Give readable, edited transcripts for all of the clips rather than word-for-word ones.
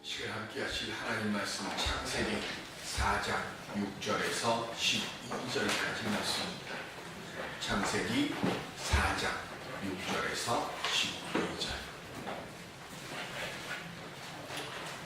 시간 함께 하실 하나님 말씀 창세기 4장 6절에서 12절까지 말씀입니다. 창세기 4장 6절에서 12절.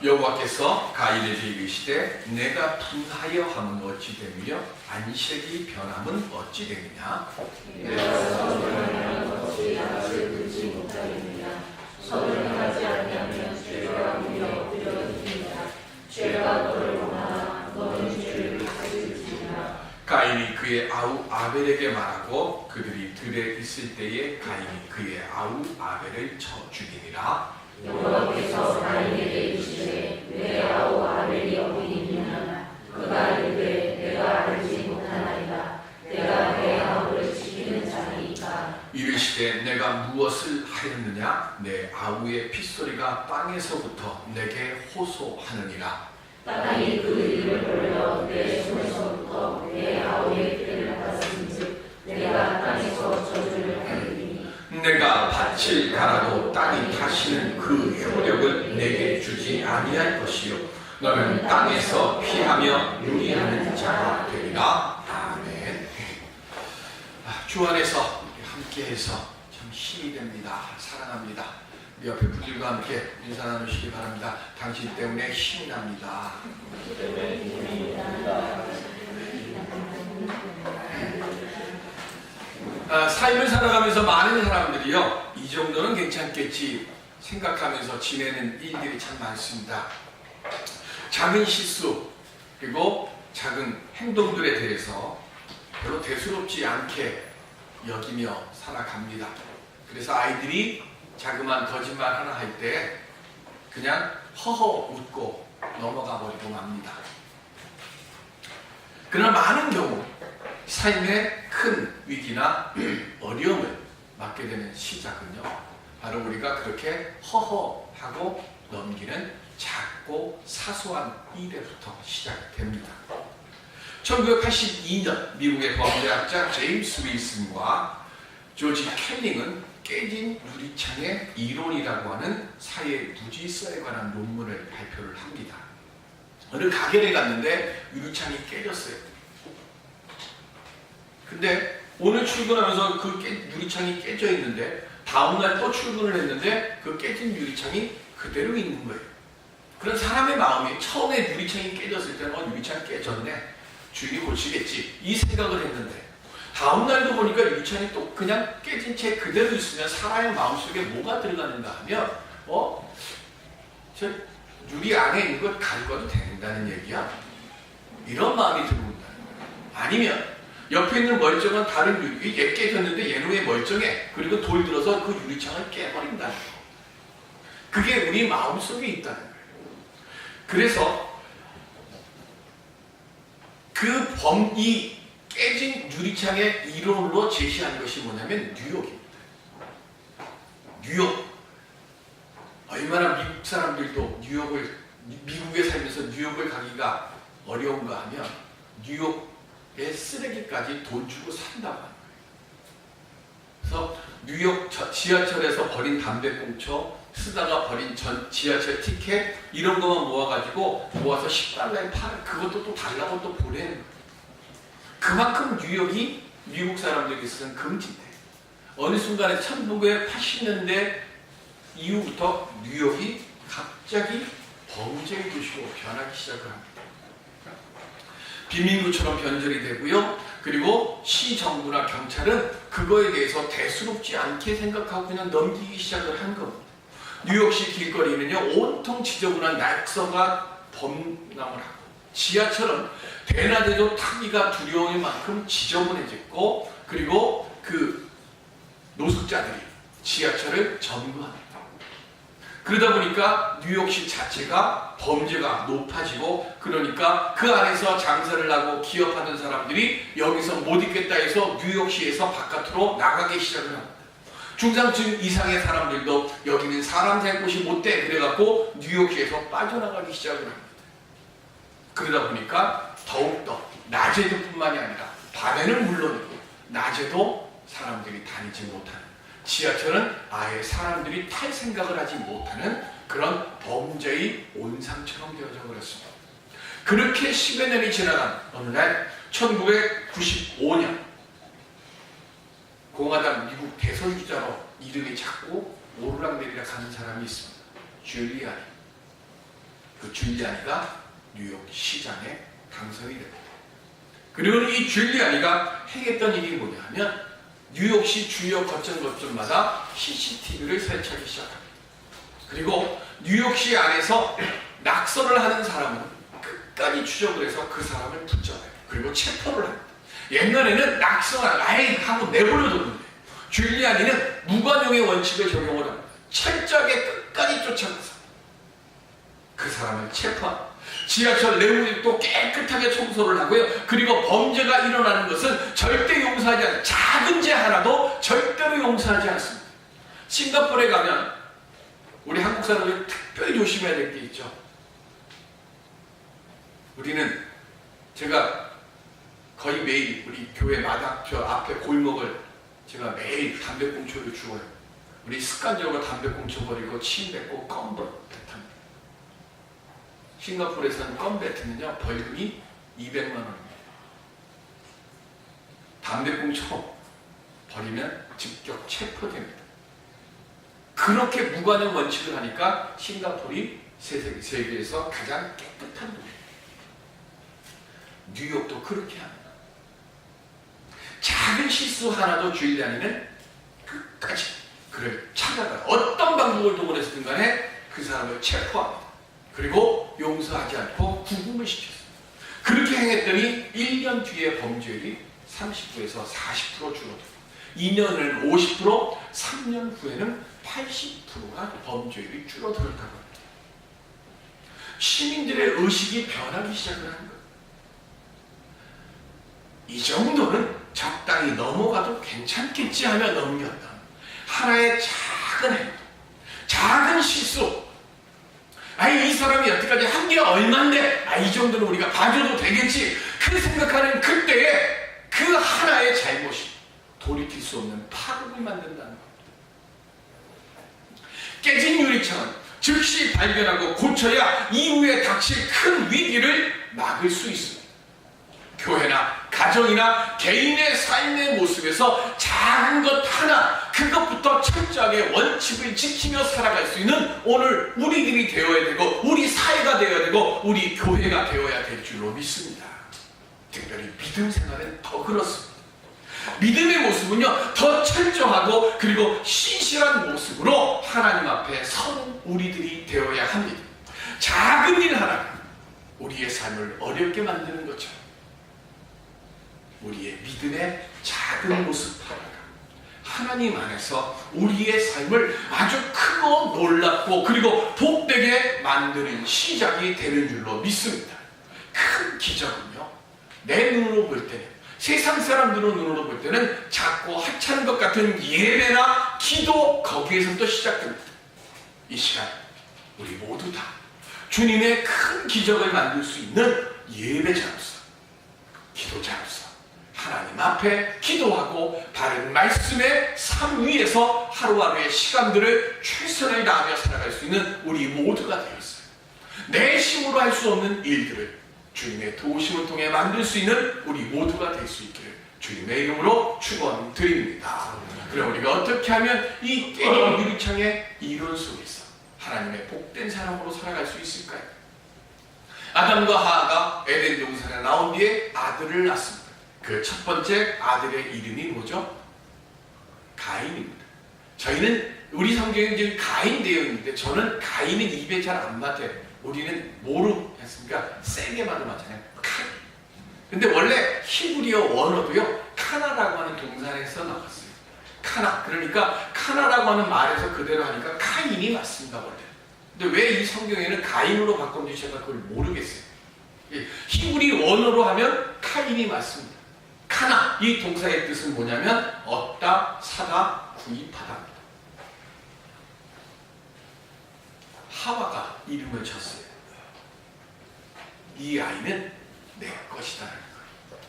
여호와께서 가인에게 이르시되 내가 분하여 함은 어찌 되며 안식이 변함은 어찌 되느냐. 내가 서론하면 어찌 안식을 듣지 못하겠느냐. 서론하지 아니하면 죄가 무려 엎드려집니다. 죄가 너를 원하나 너는 죄를 가질지니라. 가인이 그의 아우 아벨에게 말하고 그들이 들에 있을 때에 가인이 그의 아우 아벨을 쳐 죽이니라. 여호와께서 가인에게 이르시되 내 아우 아벨이 어디 있느냐. 그가 이르되 내가 알지 못하나이다. 내가 내 아우를 지키는 자니이까. 이르시되 내가 무엇을 하였느냐. 내 아우의 핏소리가 땅에서부터 내게 호소하느니라. 땅이 그 일을 벌려 내 손에서부터 내 아우의 피를 받았은즉 내가 땅에서 저주를 받으리니. 내가 밭을 갈아도 땅이 다시는 그 효력을 내게 주지 아니할 것이요 너는 땅에서 피하며 유리하는 자가 되리라. 아멘. 주 안에서 함께해서 참 힘이 됩니다. 사랑합니다. 우리 옆에 분들과 함께 인사 나누시기 바랍니다. 당신 때문에 힘이 납니다. 삶을 살아가면서 많은 사람들이요, 이 정도는 괜찮겠지 생각하면서 지내는 일들이 참 많습니다. 작은 실수 그리고 작은 행동들에 대해서 별로 대수롭지 않게 여기며 살아갑니다. 그래서 아이들이 자그마한 거짓말 하나 할 때 그냥 허허 웃고 넘어가 버리고 맙니다. 그러나 많은 경우 삶의 큰 위기나 어려움을 맞게 되는 시작은요, 바로 우리가 그렇게 허허하고 넘기는 작고 사소한 일에부터 시작됩니다. 1982년 미국의 범죄학자 제임스 윌슨과 조지 켈링은 깨진 유리창의 이론이라고 하는 사회 무질서에 관한 논문을 발표를 합니다. 어느 가게에 갔는데 유리창이 깨졌어요. 근데 오늘 출근하면서 그 유리창이 깨져 있는데 다음날 또 출근을 했는데 그 깨진 유리창이 그대로 있는 거예요. 그런 사람의 마음이 처음에 유리창이 깨졌을 때는 유리창이 깨졌네, 주인이 고치겠지 이 생각을 했는데 다음날도 보니까 유리창이 또 그냥 깨진 채 그대로 있으면 사람의 마음속에 뭐가 들어가는가 하면 저 유리 안에 있는 걸 갈궈도 된다는 얘기야? 이런 마음이 들어온다는 거예요. 아니면 옆에 있는 멀쩡한 다른 유리, 얘 깨졌는데 얘는 왜 멀쩡해? 그리고 돌 들어서 그 유리창을 깨버린다는 거. 그게 우리 마음속에 있다는 거예요. 그래서 이 깨진 유리창의 이론으로 제시한 것이 뭐냐면 뉴욕입니다. 뉴욕. 얼마나 미국 사람들도 미국에 살면서 뉴욕을 가기가 어려운가 하면 뉴욕의 쓰레기까지 돈 주고 산다고 하는 거예요. 그래서 뉴욕 지하철에서 버린 담배꽁초, 쓰다가 버린 지하철 티켓 이런 것만 모아서 $10에 팔아. 그것도 또 달라고 또 보내는 거예요. 그만큼 뉴욕이 미국 사람들에게서는 금지돼. 어느 순간에 1980년대 이후부터 뉴욕이 갑자기 범죄의 도시로 변하기 시작을 합니다. 비밀구처럼 변절이 되고요. 그리고 시정부나 경찰은 그거에 대해서 대수롭지 않게 생각하고 그냥 넘기기 시작을 한 겁니다. 뉴욕시 길거리는요, 온통 지저분한 낙서가 범람을 하고, 지하철은 대낮에도 타기가 두려울 만큼 지저분해졌고, 그리고 그 노숙자들이 지하철을 점거합니다. 그러다 보니까 뉴욕시 자체가 범죄가 높아지고, 그러니까 그 안에서 장사를 하고 기업하는 사람들이 여기서 못 있겠다 해서 뉴욕시에서 바깥으로 나가기 시작을 합니다. 중상층 이상의 사람들도 여기는 사람 살 곳이 못 돼 그래갖고 뉴욕시에서 빠져나가기 시작을 합니다. 그러다 보니까 더욱더 낮에도 뿐만이 아니라 밤에는 물론이고 낮에도 사람들이 다니지 못하는, 지하철은 아예 사람들이 탈 생각을 하지 못하는 그런 범죄의 온상처럼 되어져 버렸습니다. 그렇게 10여 년이 지나간 어느 날 1995년 공화당 미국 대선 주자로 이름이 자꾸 오르락내리락 하는 사람이 있습니다. 줄리아니. 그 줄리아니가 뉴욕 시장에 당선이 됩니다. 그리고 이 줄리아니가 행했던 일이 뭐냐 하면 뉴욕시 주요 거점마다 CCTV를 설치하기 시작합니다. 그리고 뉴욕시 안에서 낙서를 하는 사람은 끝까지 추적을 해서 그 사람을 붙잡아요. 그리고 체포를 합니다. 옛날에는 낙서를 아예 하고 내버려뒀는데 줄리아니는 무관용의 원칙을 적용을 합니다. 철저하게 끝까지 쫓아가서 그 사람을 체포합니다. 지하철 내부도 깨끗하게 청소를 하고요. 그리고 범죄가 일어나는 것은 절대 용서하지 않습니다. 작은 죄 하나도 절대로 용서하지 않습니다. 싱가포르에 가면 우리 한국 사람들이 특별히 조심해야 될 게 있죠. 우리는 제가 거의 매일 우리 교회 마당 저 앞에 골목을 제가 매일 담배꽁초를 주워요. 우리 습관적으로 담배꽁초 버리고 침 뱉고 껌 뱉습니다. 싱가포르에서는 껌 뱉으면요 벌금이 200만 원입니다. 담배꽁초 버리면 즉격 체포됩니다. 그렇게 무관용 원칙을 하니까 싱가포르이 세계에서 가장 깨끗한 도시입니다. 뉴욕도 그렇게 합니다. 작은 실수 하나도 줄리아니는 끝까지 그를 찾아가 어떤 방법을 동원했든 간에 그 사람을 체포합니다. 그리고 용서하지 않고 구금을 시켰습니다. 그렇게 행했더니 1년 뒤에 범죄율이 30%에서 40% 줄어들고 2년은 50%, 3년 후에는 80%가 범죄율이 줄어들었다고 합니다. 시민들의 의식이 변하기 시작을 한 거예요. 이 정도는 적당히 넘어가도 괜찮겠지 하며 넘겼던 하나의 작은 행동, 작은 실수. 아니 이 사람이 여태까지 한 게 얼만데 이 정도는 우리가 봐줘도 되겠지 그 생각하는 그때에 그 하나의 잘못이 돌이킬 수 없는 파국을 만든다는 겁니다. 깨진 유리창은 즉시 발견하고 고쳐야 이후에 닥칠 큰 위기를 막을 수 있습니다. 교회나 가정이나 개인의 삶의 모습에서 작은 것 하나 그것부터 철저하게 원칙을 지키며 살아갈 수 있는 오늘 우리들이 되어야 되고 우리 사회가 되어야 되고 우리 교회가 되어야 될 줄로 믿습니다. 특별히 믿음 생활은 더 그렇습니다. 믿음의 모습은요 더 철저하고 그리고 신실한 모습으로 하나님 앞에 서는 우리들이 되어야 합니다. 작은 일 하나가 우리의 삶을 어렵게 만드는 것처럼 우리의 믿음의 작은 모습 하나가 하나님 안에서 우리의 삶을 아주 크고 놀랍고 그리고 복되게 만드는 시작이 되는 줄로 믿습니다. 큰 기적은요 내 눈으로 볼 때는 세상 사람들의 눈으로 볼 때는 작고 하찮은 것 같은 예배나 기도 거기에서부터 시작됩니다. 이 시간 우리 모두 다 주님의 큰 기적을 만들 수 있는 예배자로서 기도자로서 하나님 앞에 기도하고 바른 말씀의 삶 위에서 하루하루의 시간들을 최선을 다하며 살아갈 수 있는 우리 모두가 되었어요. 내 힘으로 할 수 없는 일들을 주님의 도우심을 통해 만들 수 있는 우리 모두가 될 수 있기를 주님의 이름으로 축원드립니다. 그럼 우리가 어떻게 하면 이 깨진 유리창의 이론 속에서 하나님의 복된 사람으로 살아갈 수 있을까요? 아담과 하와가 에덴 동산에 나온 뒤에 아들을 낳습니다. 그 첫 번째 아들의 이름이 뭐죠? 가인입니다. 저희는 우리 성경에 지금 가인 되어 있는데 저는 가인은 입에 잘 안 맞아요. 우리는 뭐로 했습니까? 세게만 맞잖아요. 카. 근데 원래 히브리어 원어도요 카나라고 하는 동산에서 나왔어요. 카나. 그러니까 카나라고 하는 말에서 그대로 하니까 카인이 맞습니다 원래. 근데 왜 이 성경에는 가인으로 바꾼지 제가 그걸 모르겠어요. 히브리 원어로 하면 카인이 맞습니다. 카나, 이 동사의 뜻은 뭐냐면 얻다, 사다, 구입하다. 하와가 이름을 졌어요. 이 아이는 내 것이다라는 거예요.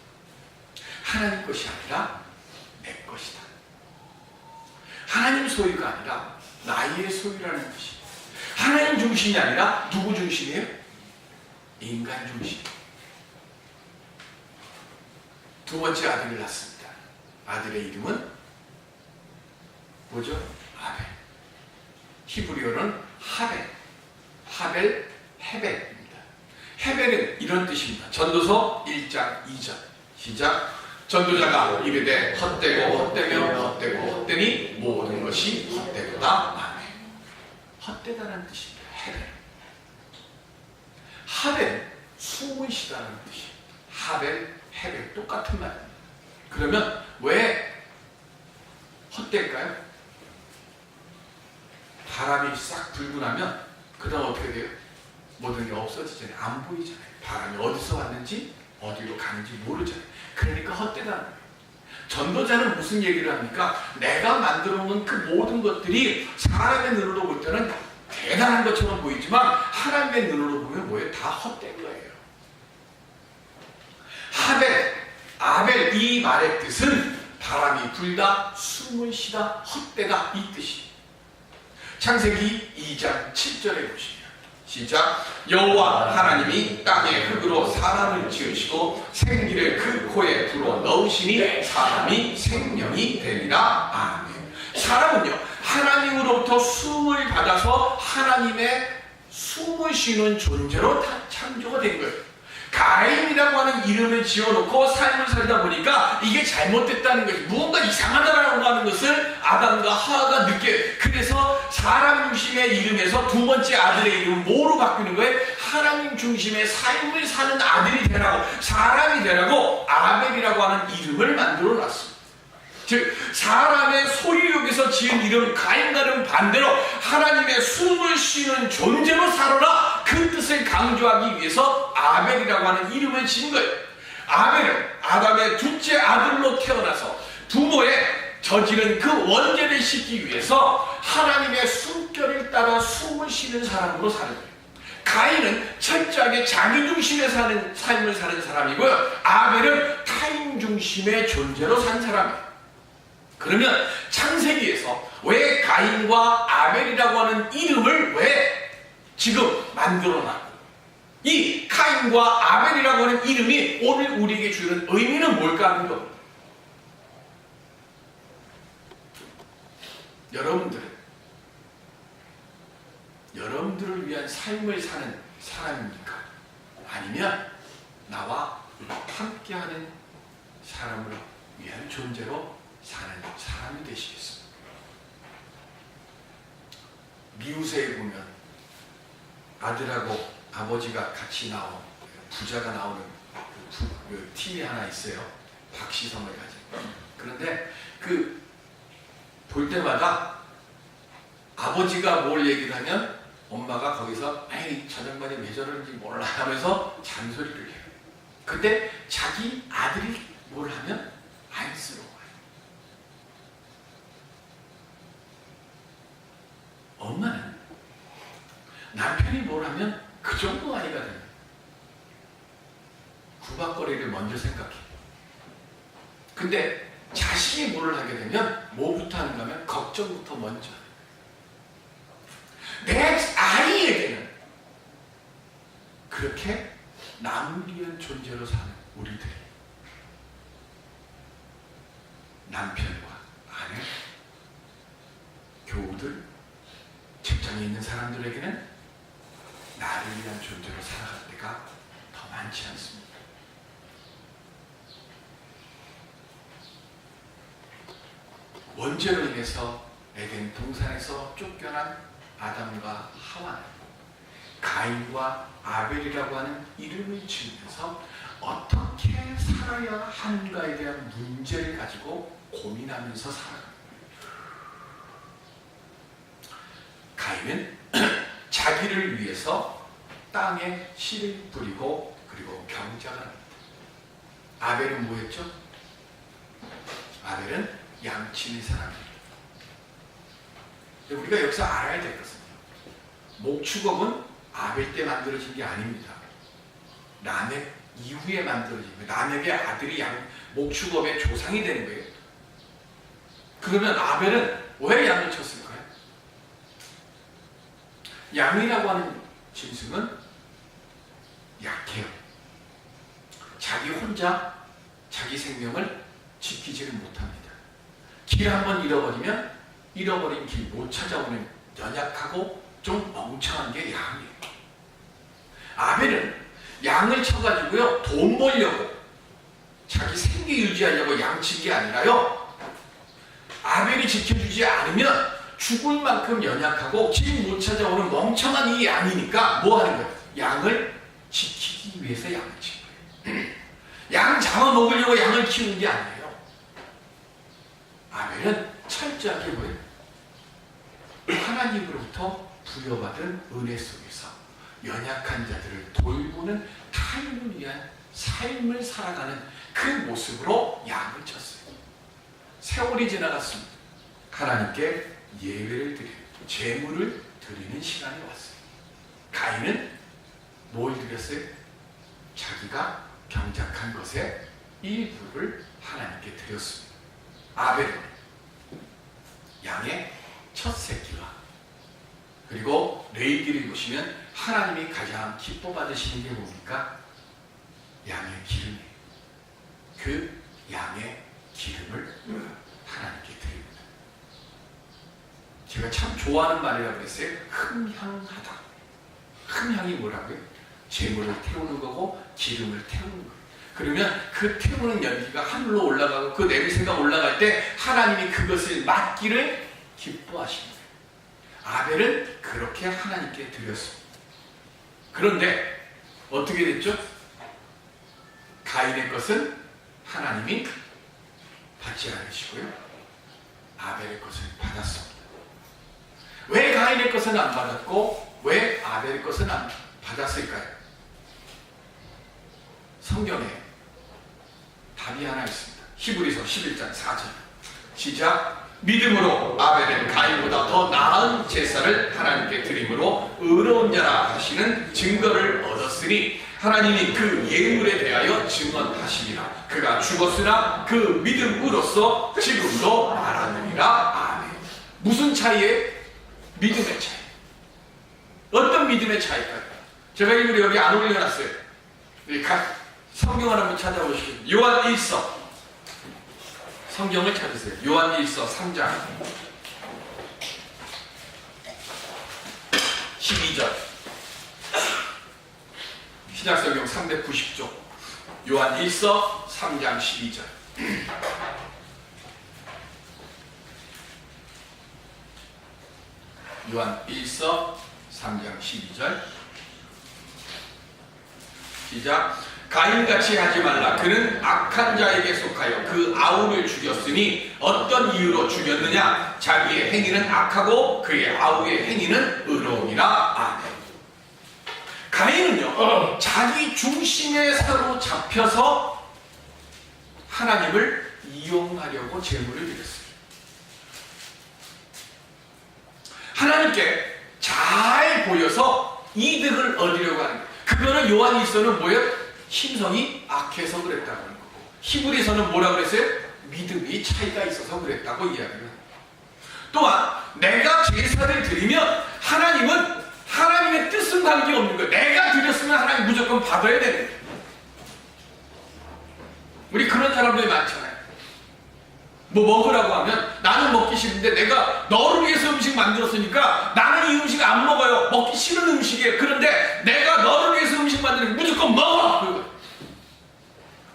하나님 것이 아니라 내 것이다. 하나님 소유가 아니라 나의 소유라는 것이. 하나님 중심이 아니라 누구 중심이에요? 인간 중심. 두 번째 아들을 낳습니다. 아들의 이름은 뭐죠? 아벨. 히브리어는 하벨, 헤벨입니다. 헤벨은 이런 뜻입니다. 전도서 1장 2절 시작. 전도자가 이르되 헛되고 헛되니 모든 것이 헛되도다. 아멘. 헛되다는 뜻입니다. 하벨, 숨을 쉬다는 뜻입니다. 하벨, 헤벨 똑같은 말입니다. 그러면 왜 헛될까요? 바람이 싹 불고 나면 그 다음 어떻게 돼요? 모든 게 없어지잖아요. 안 보이잖아요. 바람이 어디서 왔는지 어디로 가는지 모르잖아요. 그러니까 헛되다는 거예요. 전도자는 무슨 얘기를 합니까? 내가 만들어 놓은 그 모든 것들이 사람의 눈으로 볼 때는 대단한 것처럼 보이지만 하나님의 눈으로 보면 뭐예요? 다 헛된 거예요. 아벨 이 말의 뜻은 바람이 불다, 숨을 쉬다, 헛되다 이 뜻이에요. 창세기 2장 7절에 보시면 시작. 여호와 하나님이 땅의 흙으로 사람을 지으시고 생기를 그 코에 불어 넣으시니 사람이 생명이 되리라. 아멘. 사람은요 하나님으로부터 숨을 받아서 하나님의 숨을 쉬는 존재로 창조가 된 거예요. 가인이라고 하는 이름을 지어놓고 삶을 살다 보니까 이게 잘못됐다는 것이 무언가 이상하다라고 하는 것을 아담과 하와가 느껴요. 그래서 사람 중심의 이름에서 두 번째 아들의 이름은 뭐로 바뀌는 거예요? 하나님 중심의 삶을 사는 아들이 되라고, 사람이 되라고 아벨이라고 하는 이름을 만들어 놨습니다. 즉 사람의 소유욕에서 지은 이름 가인과는 반대로 하나님의 숨을 쉬는 존재로 살아라, 그 뜻을 강조하기 위해서 아벨이라고 하는 이름을 지은 거예요. 아벨은 아담의 둘째 아들로 태어나서 부모의 저지른 그 원죄를 씻기 위해서 하나님의 숨결을 따라 숨을 쉬는 사람으로 사는 거예요. 가인은 철저하게 자기 중심에 사는 삶을 사는 사람이고요, 아벨은 타인 중심의 존재로 산 사람이에요. 그러면 창세기에서 왜 가인과 아벨이라고 하는 이름을 왜 지금 만들어놨고, 이 가인과 아벨이라고 하는 이름이 오늘 우리에게 주는 의미는 뭘까 하는 겁니다. 여러분들을 위한 삶을 사는 사람입니까? 아니면 나와 함께하는 사람을 위한 존재로 사는 사람이 되시겠습니다. 미우새에 보면 아들하고 아버지가 같이 나온 부자가 나오는 그 팀이 하나 있어요. 박시성을 가진. 그런데 그 볼 때마다 아버지가 뭘 얘기를 하면 엄마가 거기서 에이 저 양반이 왜 저러는지 몰라 하면서 잔소리를 해요. 근데 자기 아들이 뭘 하면 안쓰러워요. 엄마는 남편이 뭘 하면 그 정도 아니거든요. 구박거리를 먼저 생각해. 근데 자식이 뭐를 하게 되면 뭐부터 하는가 하면 걱정부터 먼저. 내 아이에게는 그렇게 남을 위한 존재로 사는 우리들, 남편과 아내, 교우들, 직장에 있는 사람들에게는 나를 위한 존재로 살아갈 때가 더 많지 않습니다. 원죄로 인해서 에덴 동산에서 쫓겨난 아담과 하와는 가인과 아벨이라고 하는 이름을 지으면서 어떻게 살아야 하는가에 대한 문제를 가지고 고민하면서 살아갑니다. 가인은 자기를 위해서 땅에 씨를 뿌리고 그리고 경작을 합니다. 아벨은 뭐였죠? 아벨은 양치는 사람입니다. 우리가 여기서 알아야 될 것은 목축업은 아벨 때 만들어진 게 아닙니다. 라멕 이후에 만들어진 거예요. 라멕의 아들이 목축업의 조상이 되는 거예요. 그러면 아벨은 왜 양을 쳤을까요? 양이라고 하는 짐승은 약해요. 자기 혼자 자기 생명을 지키지를 못합니다. 길 한번 잃어버리면 잃어버린 길 못 찾아오는 연약하고 좀 멍청한 게 양이에요. 아벨은 양을 쳐가지고요 돈 벌려고 자기 생계 유지하려고 양친 게 아니라요, 아벨이 지켜주지 않으면 죽을 만큼 연약하고 길 못 찾아오는 멍청한 이 양이니까 뭐 하는 거예요? 양을 지키기 위해서 양을 친 거예요. 양 잡아먹으려고 양을 키우는 게 아니에요. 아벨은 철저하게 뭐예요? 하나님으로부터 부여받은 은혜 속에서 연약한 자들을 돌보는 타인을 위한 삶을 살아가는 그 모습으로 양을 쳤어요. 세월이 지나갔습니다. 하나님께 예배를 드리는, 제물을 드리는 시간이 왔어요. 가인은 뭘 드렸어요? 자기가 경작한 것의 일부를 하나님께 드렸습니다. 아벨은 양의 첫 새끼와, 그리고 레위기를 보시면 하나님이 가장 기뻐 받으시는 게 뭡니까? 양의 기름이에요. 그 양의 기름을 하나님께 드립니다. 제가 참 좋아하는 말이라고 했어요. 흠향하다. 흠향이 뭐라고요? 재물을 태우는 거고 기름을 태우는 거예요. 그러면 그 태우는 연기가 하늘로 올라가고 그 냄새가 올라갈 때 하나님이 그것을 맡기를 기뻐하십니다. 아벨은 그렇게 하나님께 드렸습니다. 그런데 어떻게 됐죠? 가인의 것은 하나님이 받지 않으시고요, 아벨의 것을 받았습니다. 왜 가인의 것은 안 받았고 왜 아벨의 것은 안 받았을까요? 성경에 답이 하나 있습니다. 히브리서 11장 4절 시작. 믿음으로 아벨은 가인보다 더 나은 제사를 하나님께 드림으로 의로운 자라 하시는 증거를 얻었으니 하나님이 그 예물에 대하여 증언하시리라. 그가 죽었으나 그 믿음으로써 지금도 말하느니라. 아멘. 무슨 차이에? 믿음의 차이. 어떤 믿음의 차이일까요? 제가 일부러 여기 안 올려놨어요. 성경을 한번 찾아보시겠습니다. 요한 1서, 성경을 찾으세요. 요한 1서 3장 12절, 신약성경 390쪽, 요한 1서 3장 12절. 요한 1서 3장 12절 시작. 가인같이 하지 말라. 그는 악한 자에게 속하여 그 아우를 죽였으니 어떤 이유로 죽였느냐? 자기의 행위는 악하고 그의 아우의 행위는 의로우니라. 아멘. 가인은요 자기 중심에 사로잡혀서 하나님을 이용하려고 제물을 드렸어요. 하나님께 잘 보여서 이득을 얻으려고 하는 거예요. 그거는 요한일서는 뭐예요? 심성이 악해서 그랬다고 하는 거고, 히브리서는 뭐라고 그랬어요? 믿음이 차이가 있어서 그랬다고 이야기를 합니다. 또한 내가 제사를 드리면 하나님은 하나님의 뜻은 관계없는 거예요. 내가 드렸으면 하나님 무조건 받아야 되는 거예요. 우리 그런 사람들이 많잖아요. 뭐 먹으라고 하면 나는 먹기 싫은데 내가 너를 위해서 음식 만들었으니까 나는 이 음식 안 먹어요. 먹기 싫은 음식이에요. 그런데 내가 너를 위해서 음식 만드니까 무조건 먹어.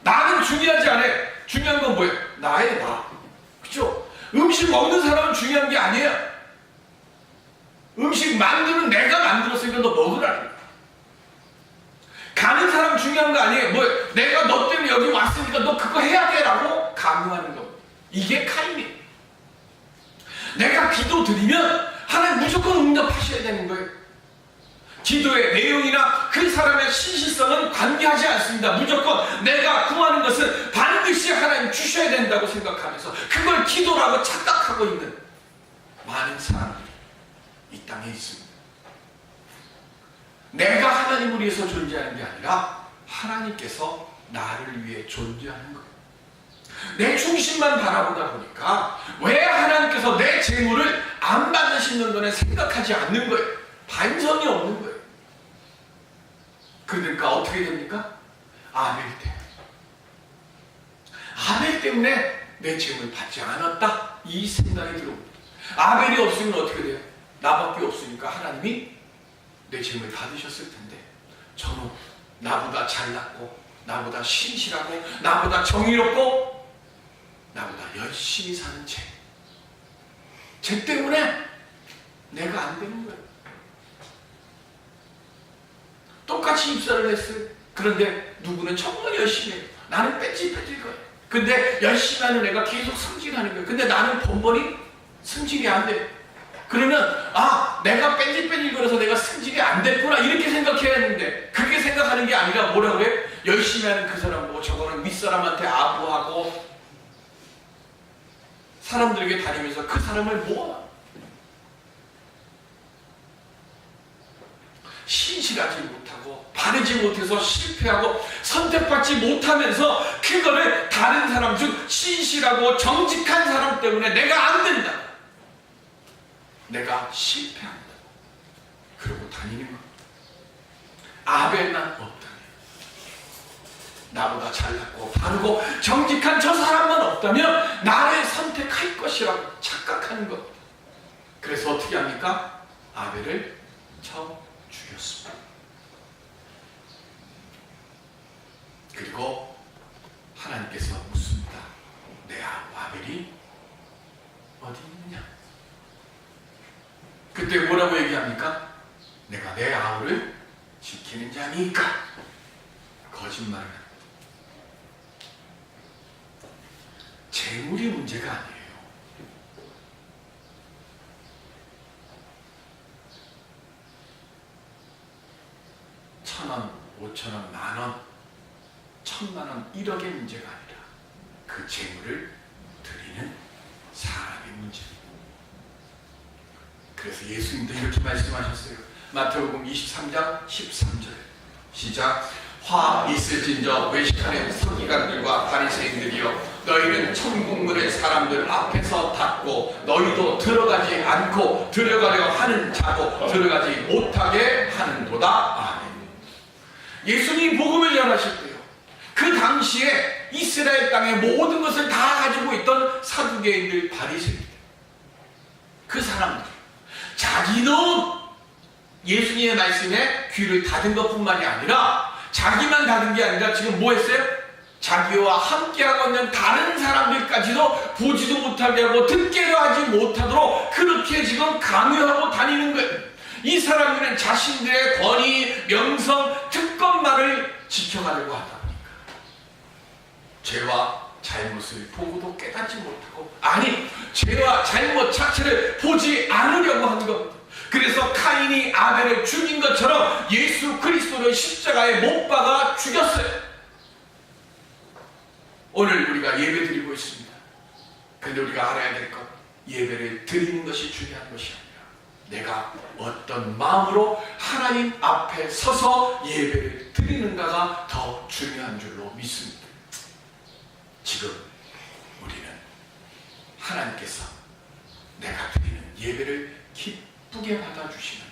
나는 중요하지 않아요. 중요한 건 뭐예요? 나의 나. 그죠? 음식 먹는 사람은 중요한 게 아니에요. 음식 만드는 내가 만들었으니까 너 먹으라는 거예요. 가는 사람 중요한 거 아니에요. 뭐 내가 너 때문에 여기 왔으니까 너 그거 해야 돼 라고 강요하는 거. 이게 카인이에요. 내가 기도 드리면 하나님 무조건 응답하셔야 되는 거예요. 기도의 내용이나 그 사람의 신실성은 관계하지 않습니다. 무조건 내가 구하는 것은 반드시 하나님 주셔야 된다고 생각하면서 그걸 기도라고 착각하고 있는 많은 사람들이 이 땅에 있습니다. 내가 하나님을 위해서 존재하는 게 아니라 하나님께서 나를 위해 존재하는 거예요. 내 중심만 바라보다 보니까 왜 하나님께서 내 재물을 안 받으시는 거는 생각하지 않는 거예요. 반성이 없는 거예요. 그러니까 어떻게 됩니까? 아벨 때문에. 아벨 때문에 내 재물 받지 않았다. 이 생각이 들어옵니다. 아벨이 없으면 어떻게 돼요? 나밖에 없으니까 하나님이 내 재물 받으셨을 텐데 저는 나보다 잘났고 나보다 신실하고 나보다 정의롭고 나보다 열심히 사는 쟤 때문에 내가 안 되는 거예요. 똑같이 입사를 했어요. 그런데 누구는 정말 열심히 해요. 나는 뺀질뺀질 거예요. 근데 열심히 하는 애가 계속 승진하는 거예요. 근데 나는 번번이 승진이 안 돼요. 그러면 내가 뺀질뺀질 거려서 내가 승진이 안 됐구나 이렇게 생각해야 하는데 그게 생각하는 게 아니라 뭐라 그래? 열심히 하는 그 사람 보고 저거는 윗사람한테 아부하고 사람들에게 다니면서 그 사람을 모아. 신실하지 못하고 바르지 못해서 실패하고 선택받지 못하면서 그거를 다른 사람 즉 신실하고 정직한 사람 때문에 내가 안 된다. 내가 실패한다. 그러고 다니는 것. 아벨만 없다면 나보다 잘났고 바르고 정직한 저 사람만 없다면 나를 선택할 것이라고 착각하는 것. 그래서 어떻게 합니까? 아벨을 쳐 죽였습니다. 그리고 하나님께서 묻습니다. 내 아벨이 어디 있느냐? 그때 뭐라고 얘기합니까? 내가 내 아우를 지키는 자니까. 거짓말을 합니다. 재물이 문제가 아니에요. 1,000원, 5,000원, 만원, 1,000만원, 1억의 문제가 아니라 그 재물을 드리는 사람의 문제입니다. 그래서 예수님도 이렇게 말씀하셨어요. 마태복음 23장 13절 시작. 화 있을진저 외식하는 서기관들과 바리새인들이여 너희는 천국문을 사람들 앞에서 닫고 너희도 들어가지 않고 들어가려 하는 자도 들어가지 못하게 하는도다. 아멘. 예수님 복음을 전하실 때요 그 당시에 이스라엘 땅의 모든 것을 다 가지고 있던 사두개인들 바리새인들 그 사람들 자기는 예수님의 말씀에 귀를 닫은 것뿐만이 아니라 자기만 닫은 게 아니라 지금 뭐 했어요? 자기와 함께하고 있는 다른 사람들까지도 보지도 못하게 하고 듣게도 하지 못하도록 그렇게 지금 강요하고 다니는 거예요. 이 사람들은 자신들의 권위, 명성, 특권만을 지켜가려고 하다 보니까 죄와 잘못을 보고도 깨닫지 못하고 죄와 잘못 자체를 보지 않으려고 하는 겁니다. 그래서 카인이 아벨을 죽인 것처럼 예수 그리스도를 십자가에 못 박아 죽였어요. 오늘 우리가 예배 드리고 있습니다. 그런데 우리가 알아야 될 것, 예배를 드리는 것이 중요한 것이 아니라 내가 어떤 마음으로 하나님 앞에 서서 예배를 드리는가가 더 중요한 줄로 믿습니다. 지금 우리는 하나님께서 내가 드리는 예배를 기쁘게 받아주시는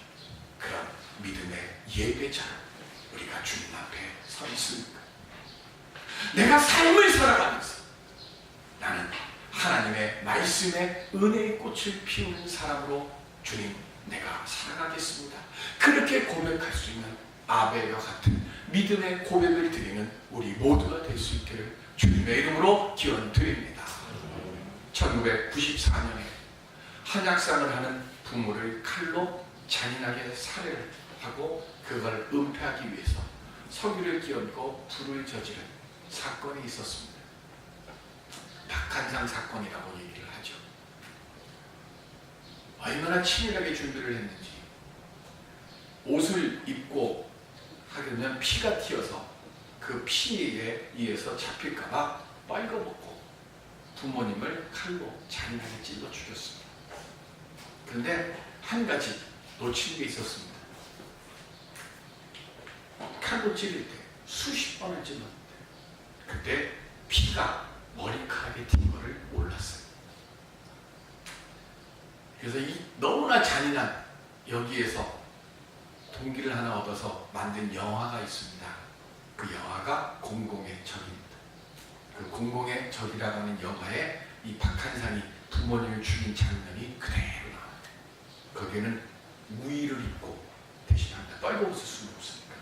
그런 믿음의 예배자로 우리가 주님 앞에 서 있습니까? 내가 삶을 살아가면서 나는 하나님의 말씀에 은혜의 꽃을 피우는 사람으로 주님 내가 살아가겠습니다. 그렇게 고백할 수 있는 아벨과 같은 믿음의 고백을 드리는 우리 모두가 될 수 있기를 주님의 이름으로 기원 드립니다. 1994년에 한약상을 하는 부모를 칼로 잔인하게 살해를 하고 그걸 은폐하기 위해서 석유를 끼얹고 불을 저지른 사건이 있었습니다. 박한상 사건이라고 얘기를 하죠. 얼마나 치밀하게 준비를 했는지 옷을 입고 하려면 피가 튀어서 그 피에 의해서 잡힐까봐 빨가벗고 부모님을 칼로 잔인하게 찔러 죽였습니다. 그런데 한 가지 놓친 게 있었습니다. 칼로 찌를 때 수십 번을 찔렀는데 그때 피가 머리카락에 튄 거를 몰랐어요. 그래서 이 너무나 잔인한 여기에서 동기를 하나 얻어서 만든 영화가 있습니다. 그 영화가 공공의 적입니다. 그 공공의 적이라고 하는 영화에 이 박한상이 부모님을 죽인 장면이 그대로 나와요. 거기에는 우의를 입고 대신합니다. 떨고 웃을 수는 없으니까.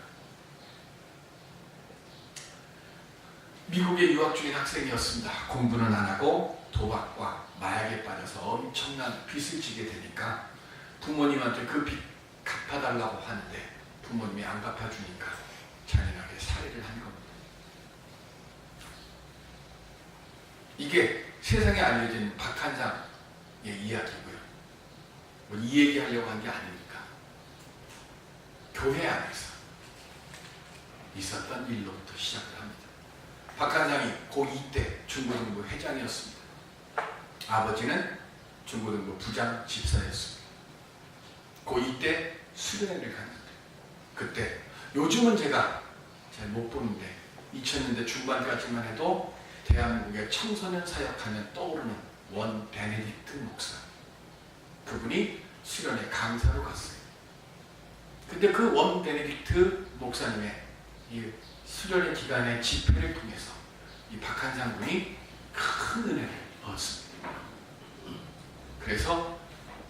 미국에 유학 중인 학생이었습니다. 공부는 안 하고 도박과 마약에 빠져서 엄청난 빚을 지게 되니까 부모님한테 그 빚 갚아달라고 하는데 부모님이 안 갚아주니까 잔인하게 살해를 한 겁니다. 이게 세상에 알려진 박한상의 이야기고요. 뭐 이 얘기 하려고 한 게 아닙니까? 교회 안에서 있었던 일로부터 시작을 합니다. 박한상이 고2 때 중고등부 회장이었습니다. 아버지는 중고등부 부장 집사였습니다. 고2 때 수련회를 갔는데 그때 요즘은 제가 잘 못 보는데 2000년대 중반까지만 해도 대한민국의 청소년 사역하면 떠오르는 원 베네딕트 목사, 그분이 수련회 강사로 갔어요. 근데 그 원 베네딕트 목사님의 이 수련회 기간의 집회를 통해서 이 박한상 군이 큰 은혜를 얻었습니다. 그래서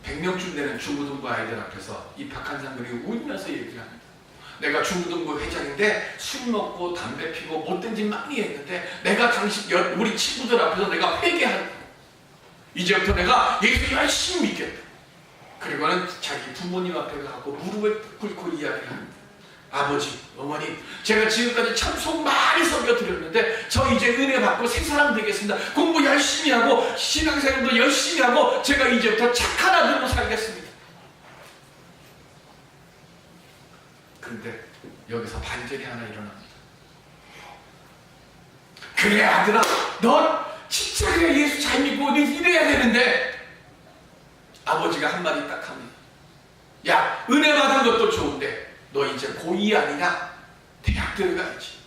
100명쯤 되는 중고등부 아이들 앞에서 이 박한상 군이 울면서 얘기를 합니다. 내가 중고등부 회장인데 술 먹고 담배 피고 못된 짓 많이 했는데 내가 당신 우리 친구들 앞에서 내가 회개한다. 이제부터 내가 예수 열심히 믿겠다. 그리고는 자기 부모님 앞에 가고 무릎을 꿇고 이야기를 합니다. 아버지, 어머니, 제가 지금까지 참 속 많이 썩여드렸는데 저 이제 은혜 받고 새 사람 되겠습니다. 공부 열심히 하고 신앙생활도 열심히 하고 제가 이제부터 착한 아들로 살겠습니다. 그런데 여기서 반전이 하나 일어납니다. 그래 아들아, 너 진짜 그래 예수 잘 믿고 너 이래야 되는데, 아버지가 한마디 딱 합니다. 야, 은혜 받은 것도 좋은데 너 이제 고2 아니냐? 대학 들어가야지.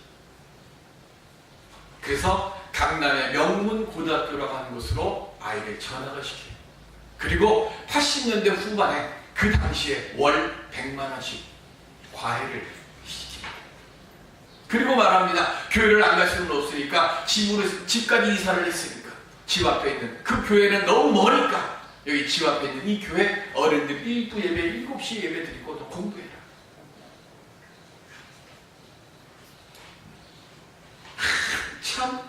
그래서 강남의 명문고등학교라고 하는 곳으로 아이를 전학을 시켜요. 그리고 80년대 후반에 그 당시에 월 100만 원씩 과외를 시킵니다. 그리고 말합니다. 교회를 안 갈 수는 없으니까 집까지 이사를 했으니까 집 앞에 있는 그 교회는 너무 머니까 여기 집 앞에 있는 이 교회 어른들 1부 예배 7시 예배 드리고 너 공부해라. 참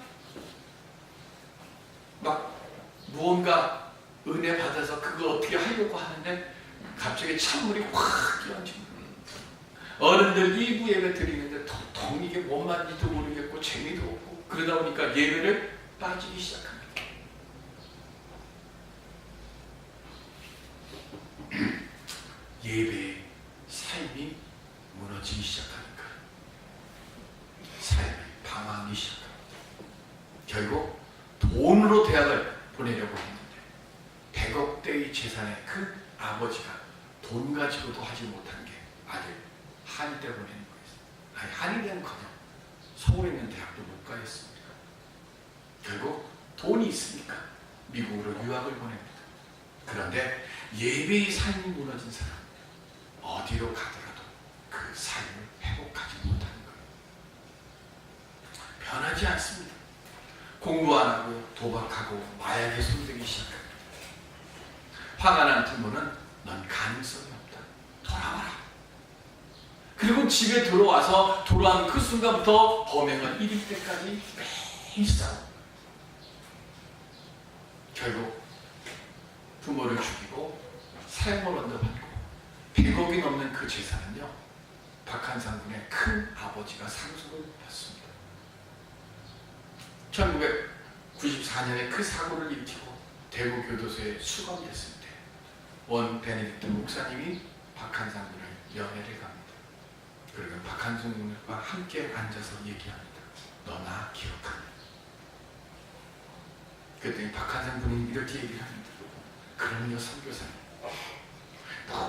막 무언가 은혜 받아서 그걸 어떻게 하려고 하는데 갑자기 찬물이 확 끼얹히고 어른들 2부 예배 드리는데 도통 이게 뭔 말인지도 모르겠고 재미도 없고 그러다 보니까 예배를 빠지기 시작합니다. 예배의 삶이 무너지기 시작하니까 삶이 방황하기 시작합니다. 결국 돈으로 대학을 보내려고 했는데 100억대의 재산의 그 아버지가 돈 가지고도 하지 못한 게 아들 한의대 보내는 거였어요. 아니 한의대는커녕 서울에 있는 대학도 못 가겠습니다. 결국 돈이 있으니까 미국으로 유학을 보냅니다. 그런데 예배의 삶이 무너진 사람 어디로 가더라도 그 삶을 회복하지 못하는 거예요. 변하지 않습니다. 공부 안 하고 도박하고 마약에 손대기 시작합니다. 화가 난 부모는 넌 가능성이 없다. 돌아와라. 그리고 집에 들어와서 돌아온 그 순간부터 범행은 1일 때까지 매일 싸워. 결국 부모를 죽이고 사형을 얻어받고 100억이 넘는 그 재산은요, 박한상 군의 큰 아버지가 상속을 받습니다. 1994년에 그 사고를 일으키고 대구 교도소에 수감됐을 때 원 베네딕트 목사님이 박한상 군을 연애를 갑니다. 그리고 박한상 군과 함께 앉아서 얘기합니다. 너 나 기억하냐? 그랬더니 박한상 군이 이렇게 얘기를 합니다. 그럼요 선교사님,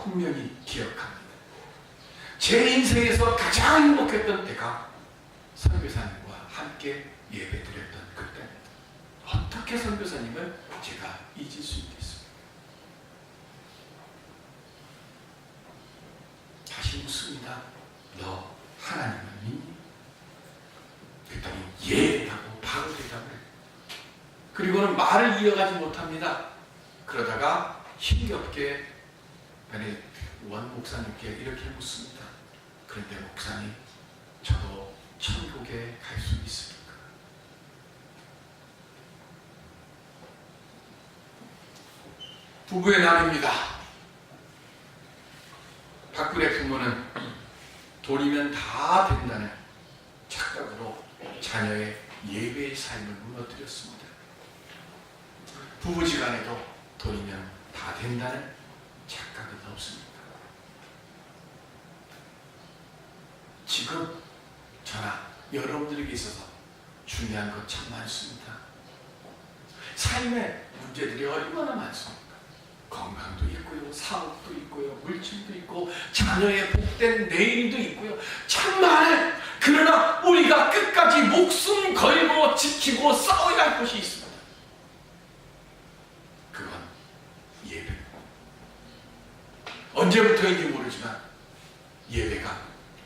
분명히 기억합니다. 제 인생에서 가장 행복했던 때가 선교사님과 함께 예배드렸던 그때입니다. 어떻게 선교사님을 제가 잊을 수 있겠습니까? 다시 다시 묻습니다. 너 하나님을 믿니? 그랬더니 예 하고 바로 대답을 해요. 그리고는 말을 이어가지 못합니다. 그러다가 힘겹게 베네딕트 원 목사님께 이렇게 묻습니다. 그런데 목사님, 저도 천국에 갈 수 있습니까? 부부의 날입니다. 박근혜 부모는 돈이면 다 된다는 착각으로 자녀의 예배의 삶을 무너뜨렸습니다. 부부지간에도 돈이면 다 된다는 착각은 없습니다. 지금 저나 여러분들에게 있어서 중요한 것 참 많습니다. 삶의 문제들이 얼마나 많습니까? 건강도 있고요, 사업도 있고요, 물질도 있고, 자녀의 복된 내일도 있고요. 참 많아요. 그러나 우리가 끝까지 목숨 걸고 지키고 싸워야 할 것이 있습니다. 그건 예배입니다. 언제부터인지 모르지만 예배가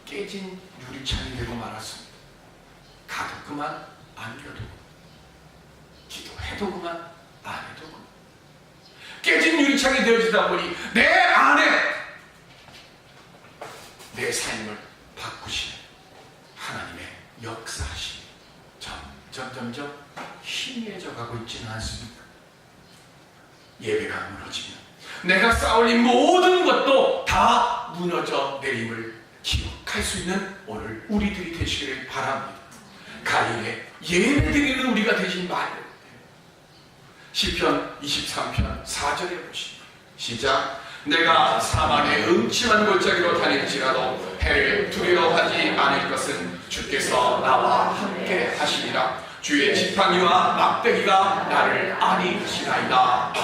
깨진 유리창이 되고 말았습니다. 가도 그만, 안 가도 그만. 기도해도 그만, 안 해도 그만. 깨진 유리창이 되어지다 보니 내 안에 내 삶을 바꾸시는 하나님의 역사하심이 점점 희미해져 가고 있지는 않습니까? 예배가 무너지면 내가 쌓아올린 모든 것도 다 무너져 내림을 기억할 수 있는 오늘 우리들이 되시기를 바랍니다. 가인의 예배드리는 우리가 되신 말이에요. 시편 23편 4절에 보시면 시작. 내가 사망의 음침한 골짜기로 다닐지라도 해를 두려워하지 않을 것은 주께서 나와 함께 하시니라. 주의 지팡이와 막대기가 나를 안위하시나이다.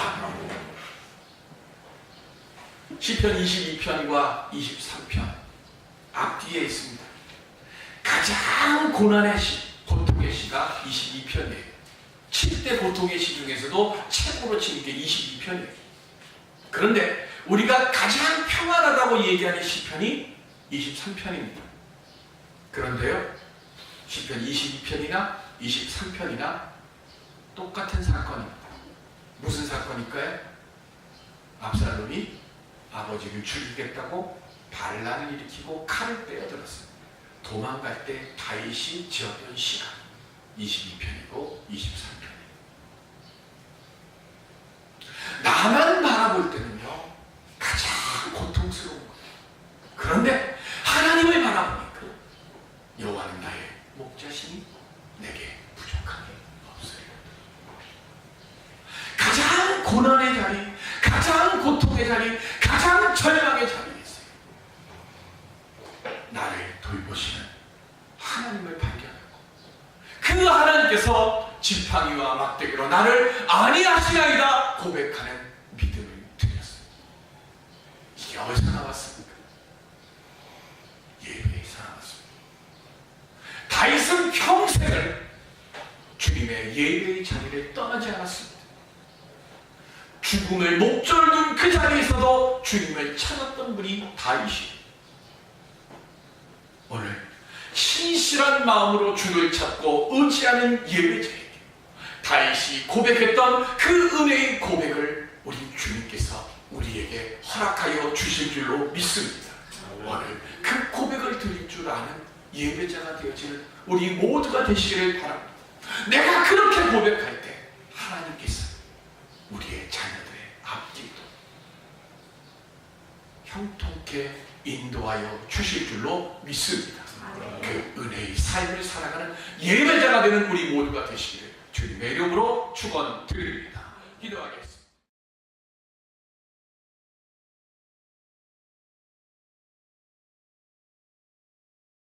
시편 22편과 23편 앞뒤에 있습니다. 가장 고난의 시, 고통의 시가 22편이에요. 7대 고통의 시 중에서도 최고로 치는 게 22편이에요. 그런데 우리가 가장 평안하다고 얘기하는 시편이 23편입니다. 그런데요, 시편 22편이나 23편이나 똑같은 사건입니다. 무슨 사건일까요? 압살롬이 아버지를 죽이겠다고 반란을 일으키고 칼을 빼어들었어요. 도망갈 때 다윗이 지었던 시간 22편이고 23편이에요. 나만 바라볼 때는요 가장 고통스러운 거예요. 그런데 하나님을 바라보니까 여호와는 나의 목자시니 내게 부족함이 없어요. 가장 고난의 자리, 가장 고통의 자리, 가장 절망의 자리에 있어요. 나를 돌보시는 하나님을 발견하고 그 하나님께서 지팡이와 막대기로 나를 안위하시나이다 고백하는 믿음을 드렸어요. 이게 어디서 나왔습니까? 예배에서 나왔습니다. 다윗은 평생을 주님의 예배의 자리를 떠나지 않았습니다. 죽음을 목전을 둔 그 자리에서도 주님을 찾았던 분이 다윗이에요. 오늘 신실한 마음으로 주를 찾고 의지하는 예배자에게 다윗이 고백했던 그 은혜의 고백을 우리 주님께서 우리에게 허락하여 주실 줄로 믿습니다. 오늘 그 고백을 드릴 줄 아는 예배자가 되어지는 우리 모두가 되시기를 바랍니다. 내가 그렇게 고백할 때 하나님께서 우리의 자녀들의 앞길도 형통케 인도하여 주실 줄로 믿습니다. 그 은혜의 삶을 살아가는 예배자가 되는 우리 모두가 되시기를 주님의 이름으로 축원드립니다. 기도하겠습니다.